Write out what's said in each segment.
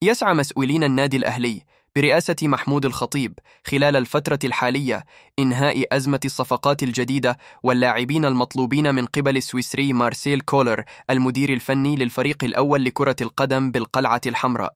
يسعى مسؤولين النادي الأهلي برئاسة محمود الخطيب خلال الفترة الحالية إنهاء أزمة الصفقات الجديدة واللاعبين المطلوبين من قبل السويسري مارسيل كولر المدير الفني للفريق الأول لكرة القدم بالقلعة الحمراء.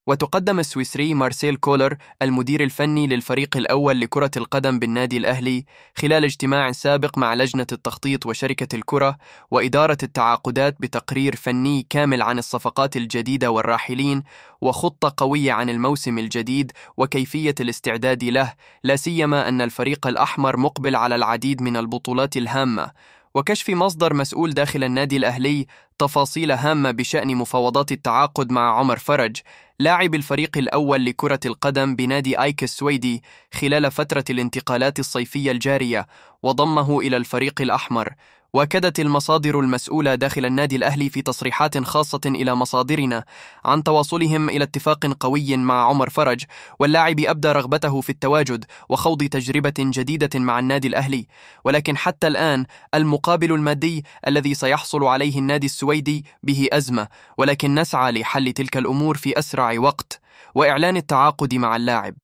وتقدم السويسري مارسيل كولر المدير الفني للفريق الأول لكرة القدم بالنادي الأهلي خلال اجتماع سابق مع لجنة التخطيط وشركة الكرة وإدارة التعاقدات بتقرير فني كامل عن الصفقات الجديدة والراحلين وخطة قوية عن الموسم الجديد وكيفية الاستعداد له، لا سيما أن الفريق الأحمر مقبل على العديد من البطولات الهامة. وكشف مصدر مسؤول داخل النادي الأهلي تفاصيل هامة بشأن مفاوضات التعاقد مع عمر فرج لاعب الفريق الأول لكرة القدم بنادي آيك السويدي خلال فترة الانتقالات الصيفية الجارية وضمه إلى الفريق الأحمر. وأكدت المصادر المسؤولة داخل النادي الأهلي في تصريحات خاصة إلى مصادرنا عن تواصلهم إلى اتفاق قوي مع عمر فرج، واللاعب أبدى رغبته في التواجد وخوض تجربة جديدة مع النادي الأهلي، ولكن حتى الآن المقابل المادي الذي سيحصل عليه النادي السويدي به أزمة، ولكن نسعى لحل تلك الأمور في أسرع وقت وإعلان التعاقد مع اللاعب.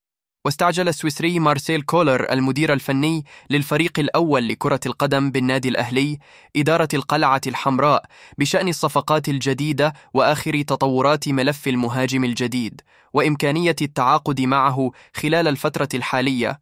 واستعجل السويسري مارسيل كولر المدير الفني للفريق الأول لكرة القدم بالنادي الأهلي إدارة القلعة الحمراء بشأن الصفقات الجديدة وآخر تطورات ملف المهاجم الجديد وإمكانية التعاقد معه خلال الفترة الحالية،